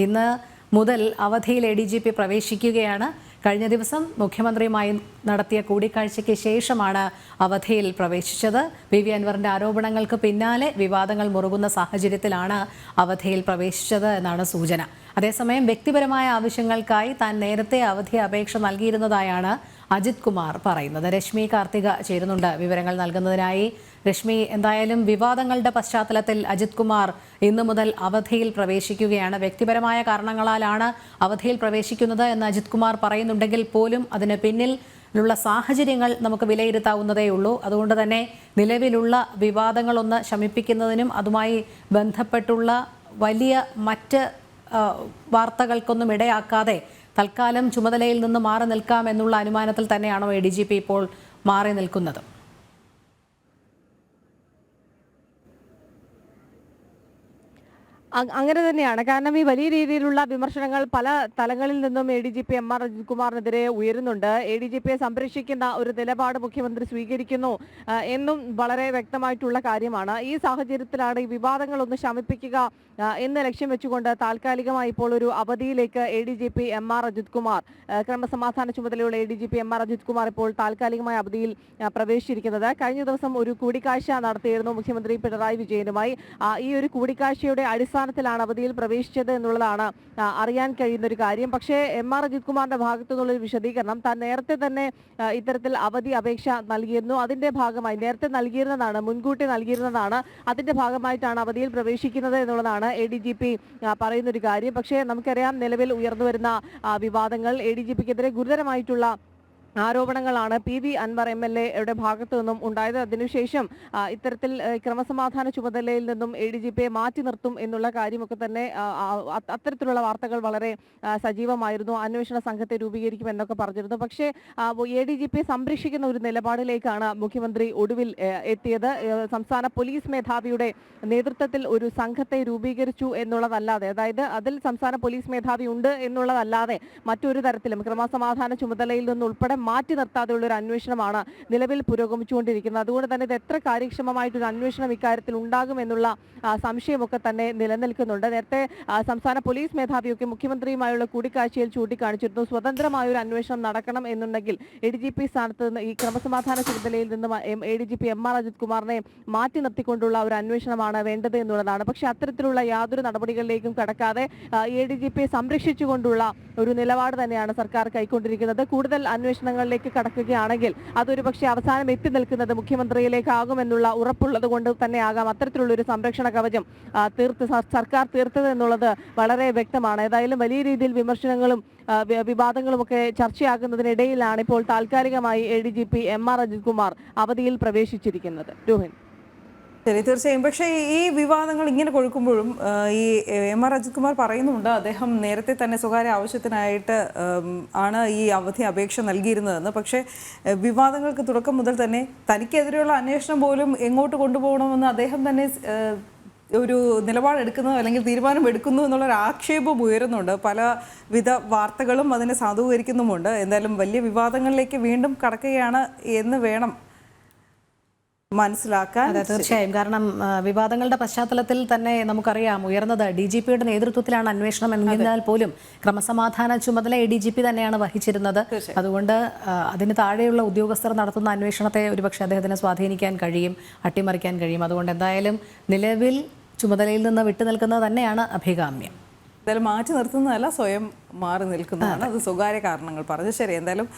ഇന്ന് മുതൽ അവധിയിൽ ADGP പ്രവേശിക്കുകയാണ്. കഴിഞ്ഞ ദിവസം മുഖ്യമന്ത്രിയുമായി നടത്തിയ കൂടിക്കാഴ്ചയ്ക്ക് ശേഷമാണ് അവധിയിൽ പ്രവേശിച്ചത്. PV അൻവറിന്റെ ആരോപണങ്ങൾക്ക് പിന്നാലെ വിവാദങ്ങൾ മുറുകുന്ന സാഹചര്യത്തിലാണ് അവധിയിൽ പ്രവേശിച്ചത് എന്നാണ് സൂചന. അതേസമയം വ്യക്തിപരമായ ആവശ്യങ്ങൾക്കായി താൻ നേരത്തെ അവധി അപേക്ഷ നൽകിയിരുന്നതായാണ് അജിത് കുമാർ പറയുന്നത്. രശ്മി കാർത്തിക ചേരുന്നുണ്ട് വിവരങ്ങൾ നൽകുന്നതിനായി. രശ്മി, എന്തായാലും വിവാദങ്ങളുടെ പശ്ചാത്തലത്തിൽ അജിത് കുമാർ ഇന്നു മുതൽ അവധിയിൽ പ്രവേശിക്കുകയാണ്. വ്യക്തിപരമായ കാരണങ്ങളാലാണ് അവധിയിൽ പ്രവേശിക്കുന്നത് എന്ന് അജിത് കുമാർ പറയുന്നുണ്ടെങ്കിൽ പോലും അതിന് പിന്നിലുള്ള സാഹചര്യങ്ങൾ നമുക്ക് വിലയിരുത്താവുന്നതേ ഉള്ളൂ. അതുകൊണ്ട് തന്നെ നിലവിലുള്ള വിവാദങ്ങളൊന്ന് ശമിപ്പിക്കുന്നതിനും അതുമായി ബന്ധപ്പെട്ടുള്ള വലിയ മറ്റ് വാർത്തകൾക്കൊന്നും ഇടയാക്കാതെ തൽക്കാലം ചുമതലയിൽ നിന്ന് മാറി നിൽക്കാമെന്നുള്ള അനുമാനത്തിൽ തന്നെയാണോ ADGP ഇപ്പോൾ മാറി നിൽക്കുന്നത്? അങ്ങനെ തന്നെയാണ്. കാരണം ഈ വലിയ രീതിയിലുള്ള വിമർശനങ്ങൾ പല തലങ്ങളിൽ നിന്നും ADGP MR അജിത് കുമാറിനെതിരെ ഉയരുന്നുണ്ട്. ADGPയെ സംരക്ഷിക്കുന്ന ഒരു നിലപാട് മുഖ്യമന്ത്രി സ്വീകരിക്കുന്നു എന്നും വളരെ വ്യക്തമായിട്ടുള്ള കാര്യമാണ്. ഈ സാഹചര്യത്തിലാണ് ഈ വിവാദങ്ങളൊന്ന് ശമിപ്പിക്കുക എന്ന് ലക്ഷ്യം വെച്ചുകൊണ്ട് താൽക്കാലികമായി ഇപ്പോൾ ഒരു അവധിയിലേക്ക് ADGP MR അജിത് കുമാർ, ക്രമസമാധാന ചുമതലയുള്ള ADGP MR അജിത് കുമാർ ഇപ്പോൾ താൽക്കാലികമായ അവധിയിൽ പ്രവേശിച്ചിരിക്കുന്നത്. കഴിഞ്ഞ ദിവസം ഒരു കൂടിക്കാഴ്ച നടത്തിയിരുന്നു മുഖ്യമന്ത്രി പിണറായി വിജയനുമായി. ഈ ഒരു കൂടിക്കാഴ്ചയുടെ അടിസ്ഥാനത്തിലാണ് അവധിയിൽ പ്രവേശിച്ചത് എന്നുള്ളതാണ് അറിയാൻ കഴിയുന്ന ഒരു കാര്യം. പക്ഷേ MR അജിത് കുമാറിന്റെ ഭാഗത്തു നിന്നുള്ളൊരു വിശദീകരണം, താൻ നേരത്തെ തന്നെ ഇത്തരത്തിൽ അവധി അപേക്ഷ നൽകിയിരുന്നു. അതിന്റെ ഭാഗമായി നേരത്തെ നൽകിയിരുന്നതാണ്, മുൻകൂട്ടി നൽകിയിരുന്നതാണ്. അതിന്റെ ഭാഗമായിട്ടാണ് അവധിയിൽ പ്രവേശിക്കുന്നത് എന്നുള്ളതാണ് ADGP പറയുന്ന ഒരു കാര്യം. പക്ഷേ നമുക്കറിയാം, നിലവിൽ ഉയർന്നു വരുന്ന വിവാദങ്ങൾ, ADGPക്കെതിരെ ഗുരുതരമായിട്ടുള്ള ആരോപണങ്ങളാണ് PV അൻവർ MLA ഭാഗത്തു നിന്നും ഉണ്ടായത്. അതിനുശേഷം ഇത്തരത്തിൽ ക്രമസമാധാന ചുമതലയിൽ നിന്നും ADGPയെ മാറ്റി നിർത്തും എന്നുള്ള കാര്യമൊക്കെ തന്നെ അത്തരത്തിലുള്ള വാർത്തകൾ വളരെ സജീവമായിരുന്നു. അന്വേഷണ സംഘത്തെ രൂപീകരിക്കും എന്നൊക്കെ പറഞ്ഞിരുന്നു. പക്ഷേ ADGPയെ സംരക്ഷിക്കുന്ന ഒരു നിലപാടിലേക്കാണ് മുഖ്യമന്ത്രി ഒടുവിൽ എത്തിയത്. സംസ്ഥാന പോലീസ് മേധാവിയുടെ നേതൃത്വത്തിൽ ഒരു സംഘത്തെ രൂപീകരിച്ചു എന്നുള്ളതല്ലാതെ, അതായത് അതിൽ സംസ്ഥാന പോലീസ് മേധാവി ഉണ്ട് എന്നുള്ളതല്ലാതെ മറ്റൊരു തരത്തിലും ക്രമസമാധാന ചുമതലയിൽ നിന്നുൾപ്പെടെ മാറ്റി നിർത്താതെയുള്ള ഒരു അന്വേഷണമാണ് നിലവിൽ പുരോഗമിച്ചുകൊണ്ടിരിക്കുന്നത്. അതുകൊണ്ട് തന്നെ ഇത് എത്ര കാര്യക്ഷമമായിട്ടൊരു അന്വേഷണം ഇക്കാര്യത്തിൽ ഉണ്ടാകുമെന്നുള്ള സംശയമൊക്കെ തന്നെ നിലനിൽക്കുന്നുണ്ട്. നേരത്തെ സംസ്ഥാന പോലീസ് മേധാവിയൊക്കെ മുഖ്യമന്ത്രിയുമായുള്ള കൂടിക്കാഴ്ചയിൽ ചൂണ്ടിക്കാണിച്ചിരുന്നു, സ്വതന്ത്രമായ ഒരു അന്വേഷണം നടക്കണം എന്നുണ്ടെങ്കിൽ ADGP സ്ഥാനത്ത് നിന്ന്, ഈ ക്രമസമാധാന ചുമതലയിൽ നിന്ന് ADGP MR അജിത് കുമാറിനെ മാറ്റി നിർത്തിക്കൊണ്ടുള്ള ഒരു അന്വേഷണമാണ് വേണ്ടത് എന്നുള്ളതാണ്. പക്ഷെ അത്തരത്തിലുള്ള യാതൊരു നടപടികളിലേക്കും കടക്കാതെ ADGPയെ സംരക്ഷിച്ചുകൊണ്ടുള്ള ഒരു നിലപാട് തന്നെയാണ് സർക്കാർ കൈക്കൊണ്ടിരിക്കുന്നത്. കൂടുതൽ അന്വേഷണങ്ങളിലേക്ക് കടക്കുകയാണെങ്കിൽ അതൊരു പക്ഷേ അവസാനം എത്തി നിൽക്കുന്നത് മുഖ്യമന്ത്രിയിലേക്കാകുമെന്നുള്ള ഉറപ്പുള്ളത് കൊണ്ട് തന്നെ ആകാം അത്തരത്തിലുള്ള ഒരു സംരക്ഷണ കവചം സർക്കാർ തീർത്തത് എന്നുള്ളത് വളരെ വ്യക്തമാണ്. ഏതായാലും വലിയ രീതിയിൽ വിമർശനങ്ങളും വിവാദങ്ങളും ഒക്കെ ചർച്ചയാകുന്നതിനിടയിലാണ് ഇപ്പോൾ താൽക്കാലികമായി ADGP MR അജിത് കുമാർ അവധിയിൽ പ്രവേശിച്ചിരിക്കുന്നത്. രോഹിൻ, ശരി, തീർച്ചയായും. പക്ഷേ ഈ വിവാദങ്ങൾ ഇങ്ങനെ കൊഴുക്കുമ്പോഴും ഈ MR അജിത് കുമാർ പറയുന്നുണ്ട്, അദ്ദേഹം നേരത്തെ തന്നെ സ്വകാര്യ ആവശ്യത്തിനായിട്ട് ആണ് ഈ അവധി അപേക്ഷ നൽകിയിരുന്നതെന്ന്. പക്ഷേ വിവാദങ്ങൾക്ക് തുടക്കം മുതൽ തന്നെ തനിക്കെതിരെയുള്ള അന്വേഷണം പോലും എങ്ങോട്ട് കൊണ്ടുപോകണമെന്ന് അദ്ദേഹം തന്നെ ഒരു നിലപാടെടുക്കുന്നു അല്ലെങ്കിൽ തീരുമാനം എടുക്കുന്നു എന്നുള്ളൊരു ആക്ഷേപം ഉയരുന്നുണ്ട്. പലവിധ വാർത്തകളും അതിനെ സാധൂകരിക്കുന്നുമുണ്ട്. എന്തായാലും വലിയ വിവാദങ്ങളിലേക്ക് വീണ്ടും കടക്കുകയാണ് എന്ന് വേണം മനസ്സിലാക്കാൻ. തീർച്ചയായും. കാരണം വിവാദങ്ങളുടെ പശ്ചാത്തലത്തിൽ തന്നെ നമുക്കറിയാം, ഉയർന്നത് DGPയുടെ നേതൃത്വത്തിലാണ് അന്വേഷണം എന്നതിനാൽ പോലും ക്രമസമാധാന ചുമതല ADGP തന്നെയാണ് വഹിച്ചിരുന്നത്. അതുകൊണ്ട് അതിന് താഴെയുള്ള ഉദ്യോഗസ്ഥർ നടത്തുന്ന അന്വേഷണത്തെ ഒരുപക്ഷെ അദ്ദേഹത്തിന് സ്വാധീനിക്കാൻ കഴിയും, അട്ടിമറിക്കാൻ കഴിയും. അതുകൊണ്ട് എന്തായാലും നിലവിൽ ചുമതലയിൽ നിന്ന് വിട്ടുനിൽക്കുന്നത് തന്നെയാണ് അഭികാമ്യം. എന്തായാലും മാറ്റി നിർത്തുന്നതല്ല, സ്വയം മാറി നിൽക്കുന്നതാണ്. അത് സ്വകാര്യ കാരണങ്ങൾ പറഞ്ഞു. ശരി, എന്തായാലും